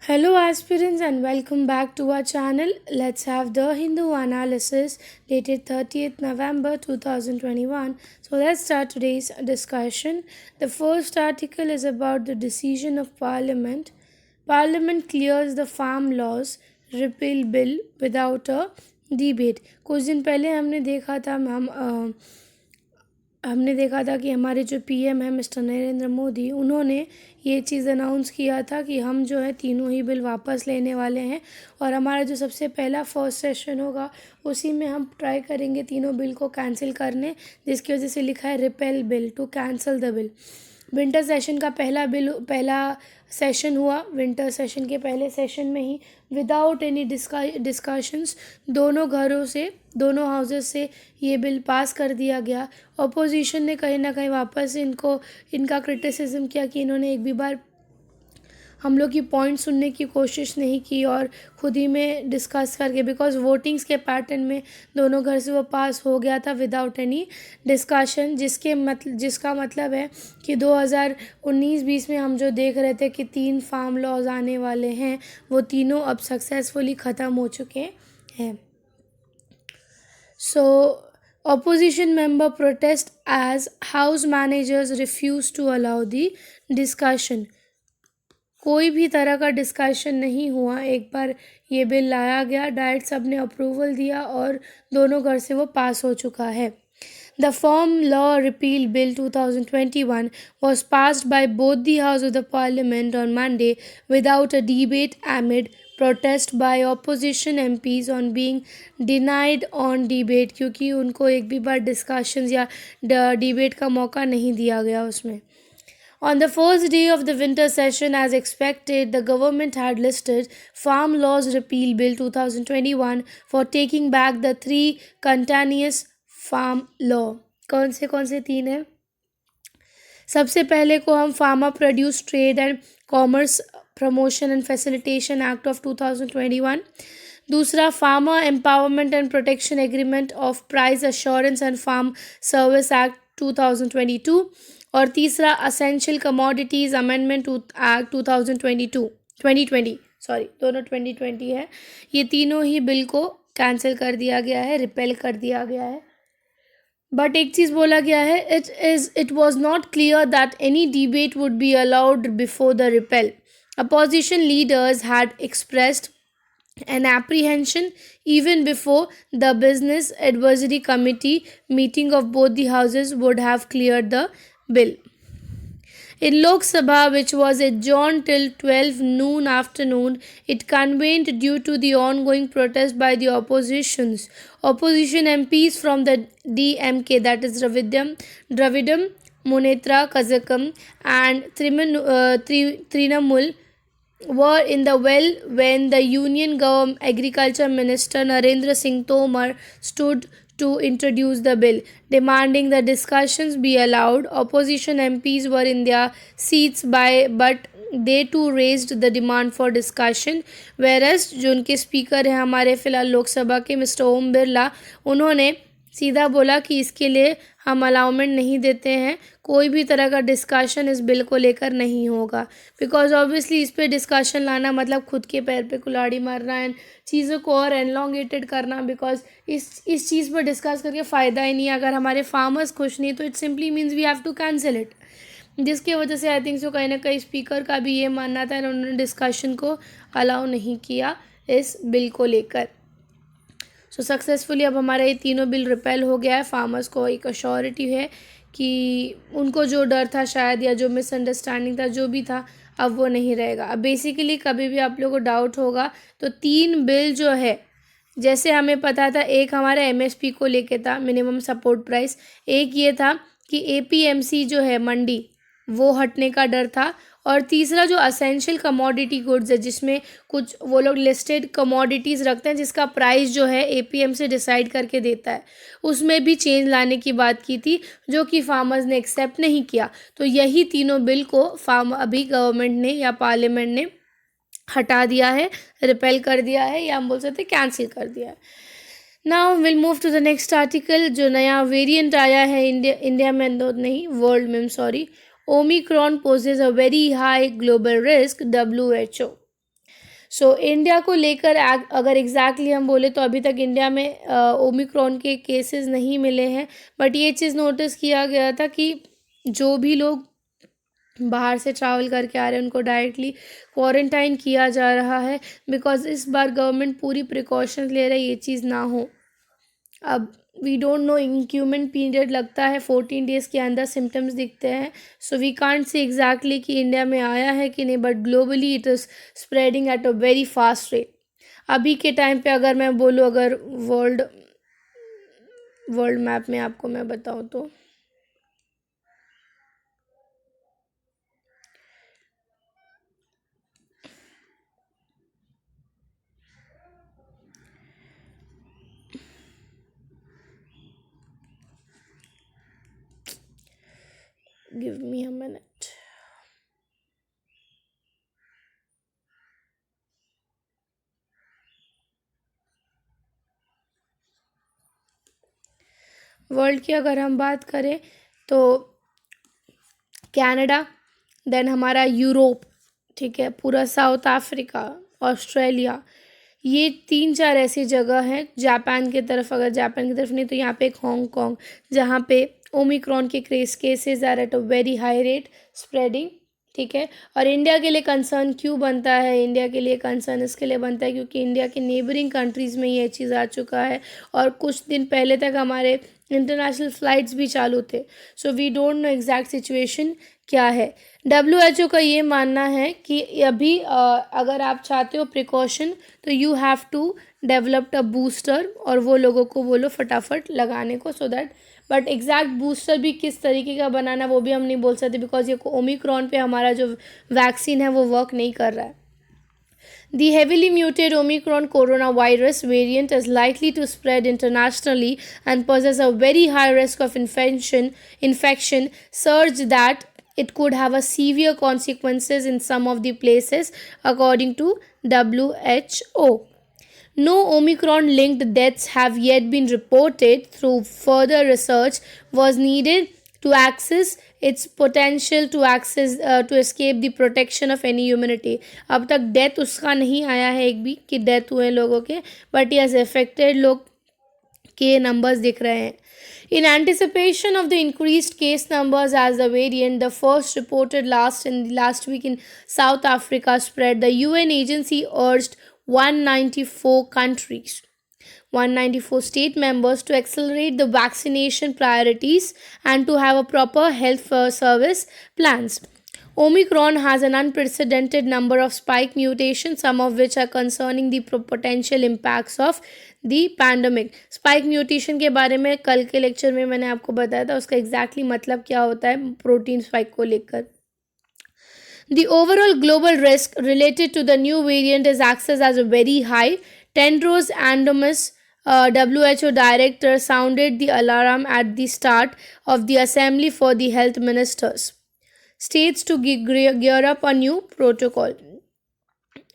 Hello, aspirants, and welcome back to our channel. Let's have the Hindu analysis dated 30th November 2021. So, let's start today's discussion. The first article is about the decision of Parliament. Parliament clears the farm laws repeal bill without a debate. कुछ दिन पहले हमने देखा था कि हमारे जो PM है मिस्टर नरेंद्र मोदी, उन्होंने ये चीज़ अनाउंस किया था कि हम जो है तीनों ही बिल वापस लेने वाले हैं और हमारा जो सबसे पहला फर्स्ट सेशन होगा उसी में हम ट्राई करेंगे तीनों बिल को कैंसिल करने, जिसकी वजह से लिखा है repel bill to cancel the bill. Winter session का पहला सेशन हुआ। विंटर सेशन के पहले सेशन में ही विदाउट एनी डिस्कशंस दोनों हाउसेस से ये बिल पास कर दिया गया। अपोजिशन ने कहीं ना कहीं वापस इनका क्रिटिसिज्म किया कि इन्होंने एक भी बार हम लोग की पॉइंट सुनने की कोशिश नहीं की और खुद ही में डिस्कस करके, बिकॉज वोटिंग्स के पैटर्न में दोनों घर से वो पास हो गया था विदाउट एनी डिस्कशन, जिसका मतलब है कि 2019-20 में हम जो देख रहे थे कि 3 फार्म लॉज आने वाले हैं वो तीनों अब सक्सेसफुली ख़त्म हो चुके हैं। So, opposition member protest as house managers refuse to allow the discussion. कोई भी तरह का डिस्कशन नहीं हुआ। एक बार ये बिल लाया गया, डाइट सब ने अप्रूवल दिया और दोनों घर से वो पास हो चुका है। The Farm Law Repeal Bill 2021 was passed by both the House of the Parliament on Monday without a debate amid protest by opposition MPs on being denied on debate, क्योंकि उनको एक भी बार डिस्कशंस या डिबेट का मौका नहीं दिया गया उसमें। On the first day of the winter session, as expected, the government had listed Farm Laws Repeal Bill 2021 for taking back the 3 continuous farm law. कौन से 3 हैं? सबसे पहले को हम farmer produce trade and commerce promotion and facilitation act of 2021, दूसरा farmer empowerment and protection agreement of price assurance and farm service act 2022 और तीसरा असेंशियल कमोडिटीज़ अमेंडमेंट एक्ट 2020 दोनों 2020 है। ये तीनों ही बिल को कैंसिल कर दिया गया है, रिपेल कर दिया गया है। बट एक चीज़ बोला गया है, it was not clear that any debate would be allowed before the repel. Opposition leaders had expressed an apprehension even before the business advisory committee meeting of both the houses would have cleared the bill. In Lok Sabha, which was adjourned till 12 noon afternoon, it convened due to the ongoing protest by the opposition MPs from the DMK, that is Dravidam Munnetra Kazhagam and Trinamool, were in the well when the Union Government Agriculture Minister Narendra Singh Tomar stood to introduce the bill, demanding the discussions be allowed. Opposition MPs were in their seats but they too raised the demand for discussion, whereas जो उनके speaker हैं हमारे फ़िलहाल लोकसभा के mister Om Birla, उन्होंने सीधा बोला कि इसके लिए हम अलाउमेंट नहीं देते हैं, कोई भी तरह का डिस्कशन इस बिल को लेकर नहीं होगा। बिकॉज ऑब्वियसली इस पे डिस्कशन लाना मतलब खुद के पैर पे कुल्हाड़ी मारना एंड चीज़ों को और एनलॉन्गेटेड करना, बिकॉज इस चीज़ पर डिस्कस करके फ़ायदा ही नहीं है। अगर हमारे फार्मर्स खुश नहीं तो it simply means we have to cancel it, जिसकी वजह से आई थिंक सो कहीं ना कहीं स्पीकर का भी ये मानना था, उन्होंने डिस्कशन को अलाउ नहीं किया इस बिल को लेकर। सो सक्सेसफुली अब हमारे ये तीनों बिल रिपेल हो गया है। फार्मर्स को एक अश्योरिटी है कि उनको जो डर था शायद या जो मिसअंडरस्टैंडिंग था जो भी था अब वो नहीं रहेगा। अब बेसिकली कभी भी आप लोगों को डाउट होगा तो 3 बिल जो है, जैसे हमें पता था, एक हमारा एमएसपी को लेके था, मिनिमम सपोर्ट प्राइस, एक ये था कि एपीएमसी जो है मंडी वो हटने का डर था, और तीसरा जो असेंशियल कमोडिटी गुड्स है जिसमें कुछ वो लोग लिस्टेड कमोडिटीज़ रखते हैं जिसका प्राइस जो है एपीएम से डिसाइड करके देता है, उसमें भी चेंज लाने की बात की थी जो कि फार्मर्स ने एक्सेप्ट नहीं किया। तो यही तीनों बिल को अभी गवर्नमेंट ने या पार्लियामेंट ने हटा दिया है, रिपेल कर दिया है, या हम बोल सकते कैंसिल कर दिया है। Now will move to the next article. जो नया वेरिएंट आया है इंडिया में, नहीं वर्ल्ड में, sorry, Omicron poses a very high global risk, WHO. So India को लेकर अगर एग्जैक्टली हम बोले तो अभी तक इंडिया में ओमिक्रॉन के केसेस नहीं मिले हैं, बट ये चीज़ नोटिस किया गया था कि जो भी लोग बाहर से ट्रैवल करके आ रहे हैं उनको डायरेक्टली क्वारंटाइन किया जा रहा है, बिकॉज इस बार गवर्नमेंट पूरी प्रिकॉशंस ले रही है ये चीज़ ना हो। अब वी डोंट नो, इंक्यूमेंट पीरियड लगता है 14 डेज़ के अंदर सिम्टम्स दिखते हैं, so we can't say exactly कि इंडिया में आया है कि नहीं, but globally it is spreading at a very fast rate. अभी के टाइम पे अगर मैं बोलूँ, अगर वर्ल्ड मैप में आपको मैं बताऊँ तो give me a minute. World की अगर हम बात करें तो कनाडा, देन हमारा यूरोप, ठीक है, पूरा साउथ अफ्रीका, ऑस्ट्रेलिया, ये 3-4 ऐसी जगह हैं। जापान की तरफ, अगर जापान की तरफ नहीं तो यहाँ पे एक हांगकांग, जहाँ पे ओमिक्रॉन के cases are at a very high rate spreading, ठीक है। और इंडिया के लिए कंसर्न क्यों बनता है? इंडिया के लिए कंसर्न इसके लिए बनता है क्योंकि इंडिया के नेबरिंग कंट्रीज़ में ये चीज़ आ चुका है, और कुछ दिन पहले तक हमारे इंटरनेशनल फ़्लाइट्स भी चालू थे। So we don't know exact situation क्या है। WHO का ये मानना है कि अभी अगर आप चाहते हो प्रिकॉशन तो you have to developed a booster, और वो लोगों को बोलो फटाफट लगाने को, so that, but exact booster भी किस तरीके का बनाना वो भी हम नहीं बोल सकते, बिकॉज ये ओमिक्रॉन पे हमारा जो वैक्सीन है वो वर्क नहीं कर रहा है। The heavily mutated Omicron coronavirus variant is likely to spread internationally and poses a very high risk of infection surge that it could have a severe consequences in some of the places, according to WHO. No Omicron linked deaths have yet been reported, through further research was needed to access its potential to escape the protection of any immunity. अब तक death उसका नहीं आया है एक भी कि death हुए लोगों के, बट यस अफेक्टेड लोग के नंबर्स दिख रहे हैं. In anticipation of the increased case numbers as the variant, the first reported last week in South Africa spread, the UN agency urged 194 countries, 194 state members to accelerate the vaccination priorities and to have a proper health service plans. Omicron has an unprecedented number of spike mutations, some of which are concerning the potential impacts of the pandemic. Spike mutation के बारे में कल के lecture में मैंने आपको बताया था, उसका एग्जैक्टली मतलब क्या होता है प्रोटीन स्पाइक को लेकर. The overall global risk related to the new variant is accessed as very high. Tedros Adhanom, WHO director, sounded the alarm at the start of the Assembly for the Health Ministers. States to gear up a new protocol.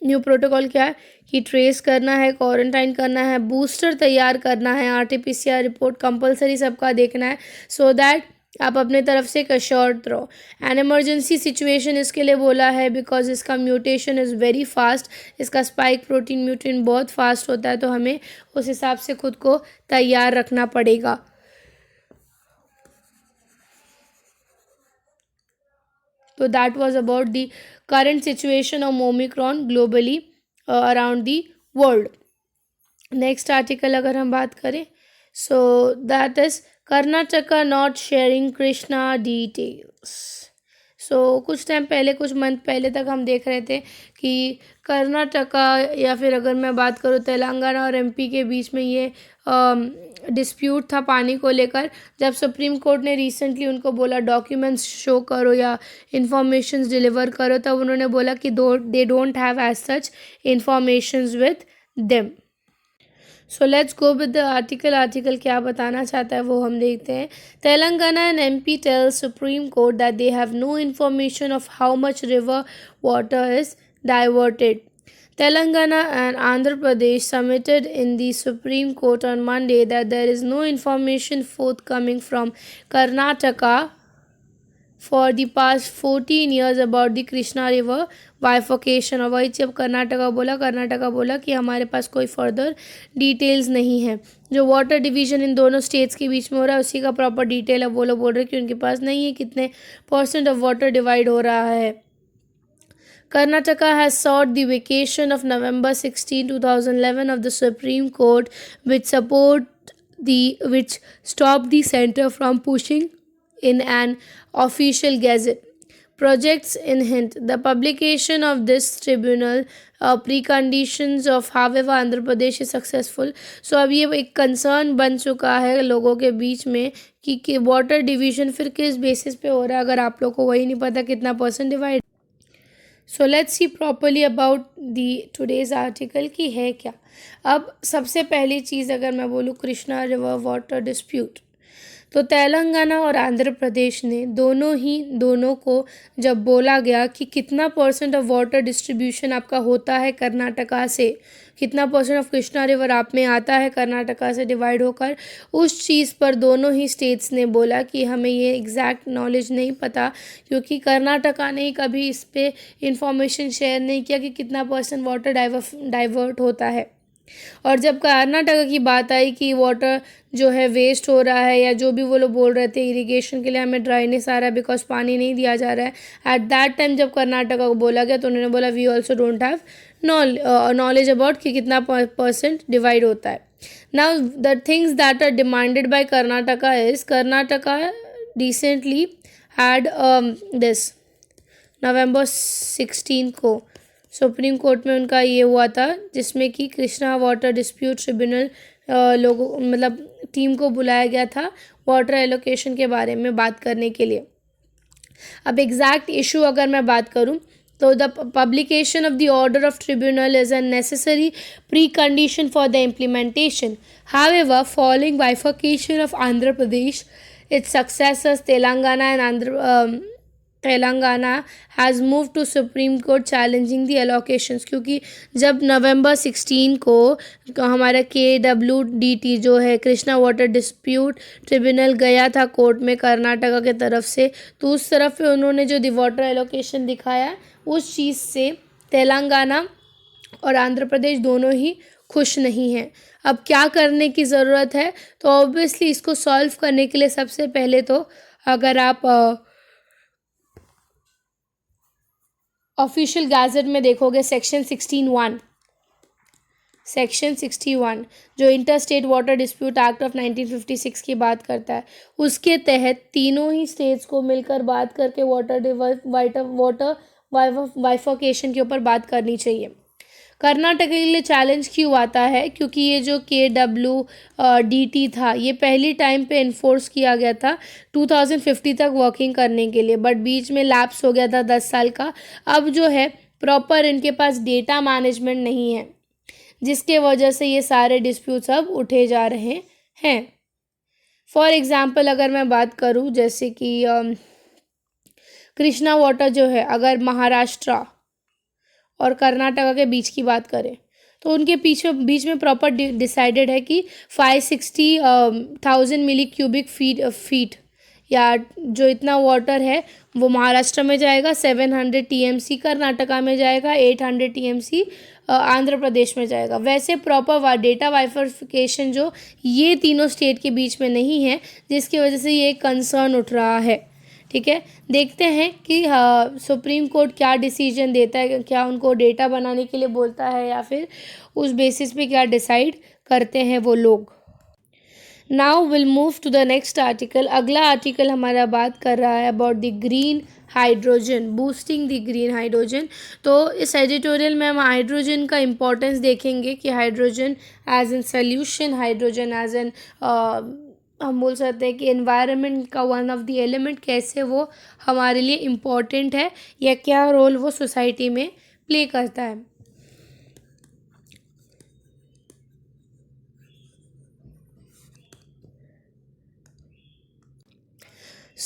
New protocol क्या है कि trace करना है, quarantine करना है, booster तैयार करना है, RT-PCR रिपोर्ट कंपलसरी सबका देखना है, सो दैट आप अपने तरफ से एक अश्योर्ड रहो. एन इमरजेंसी सिचुएशन इसके लिए बोला है बिकॉज इसका म्यूटेशन इज़ वेरी फास्ट, इसका स्पाइक प्रोटीन म्यूटेशन बहुत फास्ट होता है, तो हमें उस हिसाब से खुद को तैयार रखना पड़ेगा. So that was about the current situation of Omicron globally around the world. Next article अगर हम बात करें, so that is Karnataka not sharing Krishna details. सो कुछ टाइम पहले, कुछ मंथ पहले तक हम देख रहे थे कि कर्नाटका, या फिर अगर मैं बात करूँ तेलंगाना और MP के बीच में ये डिस्प्यूट था पानी को लेकर. जब सुप्रीम कोर्ट ने रिसेंटली उनको बोला डॉक्यूमेंट्स शो करो या इंफॉर्मेशंस डिलीवर करो, तब उन्होंने बोला कि they don't have as such informations with them. So let's go with the article क्या बताना चाहता है वो हम देखते हैं. Telangana and MP tell supreme court that they have no information of how much river water is diverted. Telangana and Andhra Pradesh submitted in the Supreme Court on Monday that there is no information forthcoming from Karnataka for the past 14 years about the Krishna river bifurcation. और वही जब कर्नाटका बोला कि हमारे पास कोई further details नहीं है। जो वाटर डिवीजन इन दोनों स्टेट्स के बीच में हो रहा है उसी का प्रॉपर डिटेल अब वो लोग बोल रहे हैं कि उनके पास नहीं है, कितने % ऑफ वाटर डिवाइड हो रहा है। Karnataka has sought the vacation of November 16, 2011 of the Supreme Court, which stopped the center from pushing in an official gazette. Projects in hint. The publication of this tribunal preconditions of however Andhra Pradesh is successful. So अब ये एक concern बन चुका है लोगों के बीच में कि वाटर डिवीजन फिर किस बेसिस पे हो रहा है, अगर आप लोग को वही नहीं पता कितना % divide. So let's see properly about the today's article की है क्या। अब सबसे पहली चीज़ अगर मैं बोलूँ कृष्णा रिवर वाटर डिस्प्यूट, तो तेलंगाना और आंध्र प्रदेश ने दोनों को जब बोला गया कि कितना % ऑफ वाटर डिस्ट्रीब्यूशन आपका होता है कर्नाटका से, कितना % ऑफ कृष्णा रिवर आप में आता है कर्नाटका से डिवाइड होकर, उस चीज़ पर दोनों ही स्टेट्स ने बोला कि हमें ये एग्जैक्ट नॉलेज नहीं पता, क्योंकि कर्नाटका ने कभी इस पर इंफॉर्मेशन शेयर नहीं किया कि कितना % वाटर डाइवर्ट होता है। और जब कर्नाटका की बात आई कि वाटर जो है वेस्ट हो रहा है, या जो भी वो लोग बोल रहे थे इरिगेशन के लिए हमें ड्राइनेस आ रहा है बिकॉज पानी नहीं दिया जा रहा है, एट दैट टाइम जब कर्नाटका को बोला गया तो उन्होंने बोला we also don't have knowledge about कि कितना % डिवाइड होता है। Now the things that are demanded by Karnataka is, Karnataka recently had this November 16 को सुप्रीम कोर्ट में उनका ये हुआ था जिसमें कि कृष्णा वाटर डिस्प्यूट ट्रिब्यूनल लोगों मतलब टीम को बुलाया गया था वाटर एलोकेशन के बारे में बात करने के लिए। अब एग्जैक्ट इशू अगर मैं बात करूं तो the publication of the order of tribunal is a necessary precondition for the implementation. However, following bifurcation of Andhra Pradesh, its successors Telangana has move to supreme court challenging the allocations. क्योंकि जब नवंबर 16 को हमारा KWDT जो है कृष्णा वाटर डिस्प्यूट ट्रिब्यूनल गया था court में कर्नाटका के तरफ से, तो उस तरफ पे उन्होंने जो दी वाटर एलोकेशन दिखाया उस चीज़ से तेलंगाना और आंध्र प्रदेश दोनों ही खुश नहीं हैं। अब क्या करने की ज़रूरत है, तो ऑब्वियसली इसको सॉल्व करने के लिए सबसे पहले तो अगर आप ऑफिशियल गैजेट में देखोगे सेक्शन 61 जो inter state water dispute act of 1956 की बात करता है, उसके तहत तीनों ही स्टेट्स को मिलकर बात करके वाटर बाइफर्केशन के ऊपर बात करनी चाहिए। कर्नाटक के लिए चैलेंज क्यों आता है, क्योंकि ये जो KWDT था ये पहली टाइम पे इन्फोर्स किया गया था 2050 तक वर्किंग करने के लिए, बट बीच में लैप्स हो गया था 10 साल का। अब जो है प्रॉपर इनके पास डेटा मैनेजमेंट नहीं है, जिसके वजह से ये सारे डिस्प्यूट्स अब उठे जा रहे हैं। फॉर एग्ज़ाम्पल अगर मैं बात करूँ जैसे कि कृष्णा वाटर जो है अगर महाराष्ट्र और कर्नाटका के बीच की बात करें तो उनके बीच में प्रॉपर डिसाइडेड है कि 560,000 मिली क्यूबिक फीट या जो इतना वाटर है वो महाराष्ट्र में जाएगा, 700 TMC कर्नाटका में जाएगा, 800 TMC आंध्र प्रदेश में जाएगा। वैसे प्रॉपर डेटा बाइफर्केशन जो ये तीनों स्टेट के बीच में नहीं है, जिसकी वजह से ये कंसर्न उठ रहा है। ठीक है, देखते हैं कि सुप्रीम कोर्ट क्या डिसीजन देता है, क्या उनको डेटा बनाने के लिए बोलता है या फिर उस बेसिस पे क्या डिसाइड करते हैं वो लोग। Now will move to the next article. अगला आर्टिकल हमारा बात कर रहा है about the green hydrogen, boosting the green hydrogen. तो इस एडिटोरियल में हम हाइड्रोजन का इम्पोर्टेंस देखेंगे कि hydrogen as an solution, hydrogen as an हम बोल सकते हैं कि एनवायरनमेंट का वन ऑफ द एलिमेंट, कैसे वो हमारे लिए इम्पॉर्टेंट है या क्या रोल वो सोसाइटी में प्ले करता है।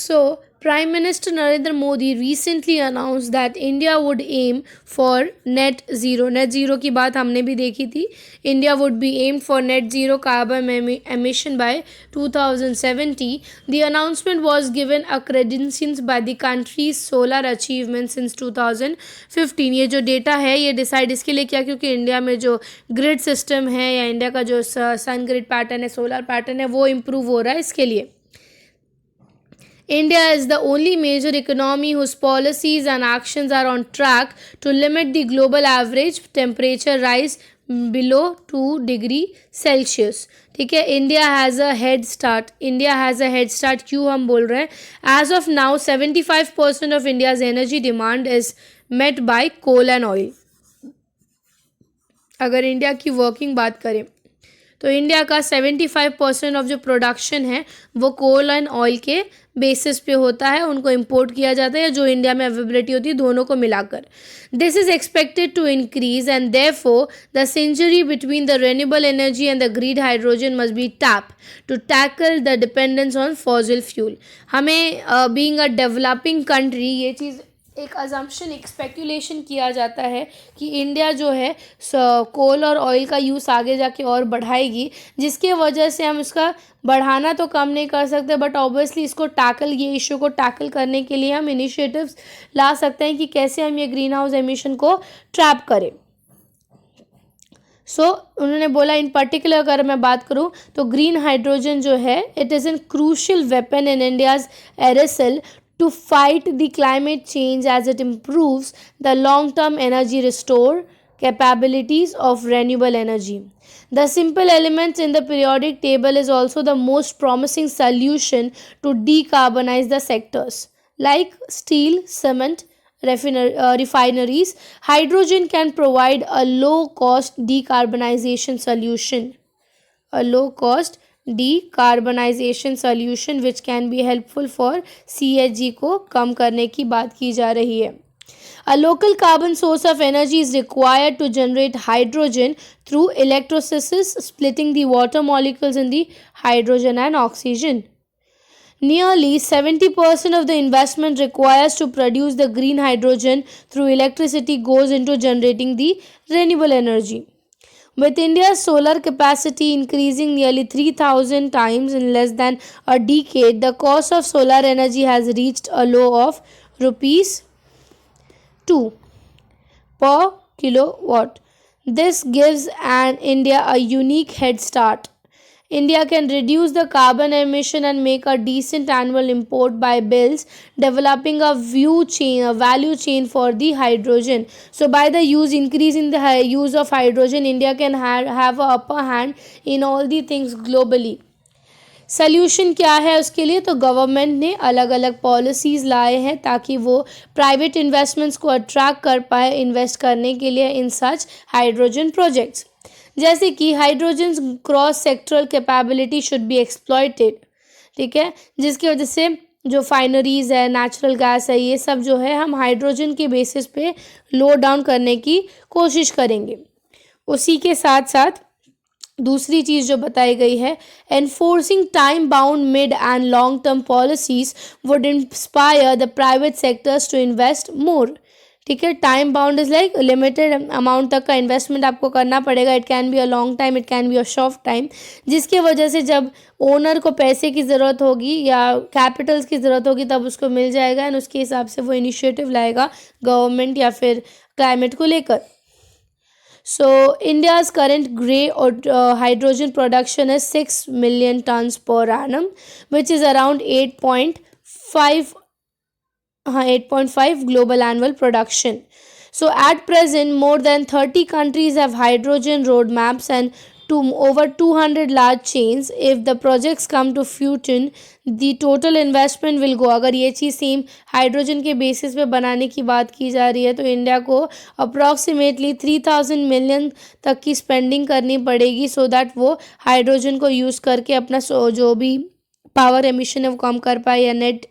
So, Prime Minister Narendra Modi recently announced that India would aim for net zero. Net zero की बात हमने भी देखी थी. India would be aimed for net zero carbon emission by 2070. The announcement was given a credence by the country's solar achievements since 2015. ये जो data है ये डिसाइड इसके लिए किया क्योंकि इंडिया में जो ग्रिड सिस्टम है या इंडिया का जो सन ग्रिड पैटर्न है, सोलर पैटर्न है, वो इम्प्रूव हो रहा है. इसके लिए India is the only major economy whose policies and actions are on track to limit the global average temperature rise below 2 degree Celsius. ठीक है, India has a head start. India has a head start. क्यों हम बोल रहे हैं? As of now 75% of India's energy demand is met by coal and oil. अगर India की working बात करें तो इंडिया का 75% ऑफ जो प्रोडक्शन है वो कोल एंड ऑयल के बेसिस पे होता है. उनको इंपोर्ट किया जाता है या जो इंडिया में अवेलेबिलिटी होती है, दोनों को मिलाकर. This is expected to increase and therefore the synergy between the renewable energy and the green hydrogen must be tap to tackle the dependence on fossil fuel. हमें बीइंग अ डेवलपिंग कंट्री ये चीज़ एक assumption, एक speculation किया जाता है कि India जो है कोल और ऑयल का यूज़ आगे जाके और बढ़ाएगी, जिसके वजह से हम इसका बढ़ाना तो कम नहीं कर सकते, बट ऑब्वियसली इसको टैकल, ये इशू को टैकल करने के लिए हम इनिशिएटिव्स ला सकते हैं कि कैसे हम ये ग्रीन हाउस एमिशन को ट्रैप करें. उन्होंने बोला इन पर्टिकुलर अगर मैं बात करूं तो ग्रीन हाइड्रोजन जो है it is an crucial weapon in India's arsenal to fight the climate change as it improves the long-term energy restore capabilities of renewable energy. The simple elements in the periodic table is also the most promising solution to decarbonize the sectors like steel, cement, refineries. Hydrogen can provide a low-cost decarbonization solution. A low-cost decarbonization solution which can be helpful for CHG को कम करने की बात की जा रही है. A local carbon source of energy is required to generate hydrogen through electrolysis, splitting the water molecules in the hydrogen and oxygen. Nearly 70% of the investment required to produce the green hydrogen through electricity goes into generating the renewable energy. With India's solar capacity increasing nearly 3,000 times in less than a decade, the cost of solar energy has reached a low of rupees 2 per kilowatt. This gives India a unique head start. India can reduce the carbon emission and make a decent annual import by bills, developing a value chain for the hydrogen. So by the increasing the use of hydrogen, India can have a upper hand in all the things globally. Solution क्या है उसके लिए? तो government ने अलग अलग policies लाए हैं ताकि वो प्राइवेट इन्वेस्टमेंट्स को अट्रैक्ट कर पाए इन्वेस्ट करने के लिए इन सच हाइड्रोजन प्रोजेक्ट्स. जैसे कि hydrogen cross sectoral capability should be exploited. ठीक है, जिसकी वजह से जो फाइनरीज है, नेचुरल गैस है, ये सब जो है हम हाइड्रोजन के बेसिस पे लो डाउन करने की कोशिश करेंगे. उसी के साथ साथ दूसरी चीज़ जो बताई गई है, enforcing time bound mid and long term policies would inspire the private sectors to invest more. ठीक है, time bound is like limited amount तक का इन्वेस्टमेंट आपको करना पड़ेगा. It can be a long time, it can be a short time, जिसके वजह से जब ओनर को पैसे की ज़रूरत होगी या कैपिटल्स की ज़रूरत होगी तब उसको मिल जाएगा एंड उसके हिसाब से वो इनिशिएटिव लाएगा गवर्नमेंट या फिर क्लाइमेट को लेकर. So India's current grey or hydrogen production is 6 million tons per annum, which is around 8.5 global annual production. So at present, more than 30 countries have hydrogen roadmaps and over 200 large chains. If the projects come to fruition, the total investment will go. अगर ये चीज़ same hydrogen के basis पे बनाने की बात की जा रही है तो इंडिया को अप्रॉक्सीमेटली 3,000 मिलियन तक की स्पेंडिंग करनी पड़ेगी सो दैट वो हाइड्रोजन को यूज़ करके अपना जो भी पावर एमिशन है वो कम कर पाए या नेट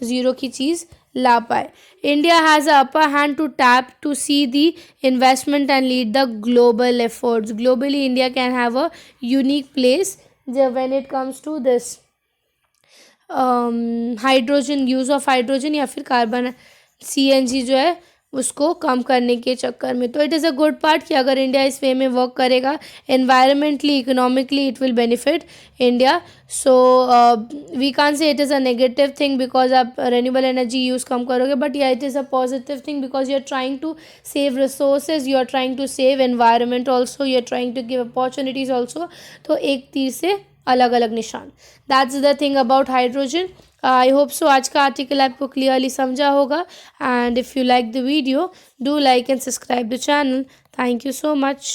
ज़ीरो की चीज़ ला पाए. India has a upper hand to tap to see the investment and lead the global efforts. Globally, India can have a unique place when it comes to this. Hydrogen, use of hydrogen या फिर carbon CNG जो है उसको कम करने के चक्कर में। तो it is a good part कि अगर इंडिया इस वे में वर्क करेगा environmentally, economically, it will benefit India. So we can say it is a negative thing because आप रेन्यूएबल एनर्जी यूज़ कम करोगे, बट या it is a positive thing because you are trying to save resources, you are trying to save environment also, you are trying to give opportunities also. तो एक तीर से अलग अलग निशान, that's the thing about hydrogen. I hope so आज का article आपको क्लियरली समझा होगा। And if you like the video, do like and subscribe the channel. Thank you so much.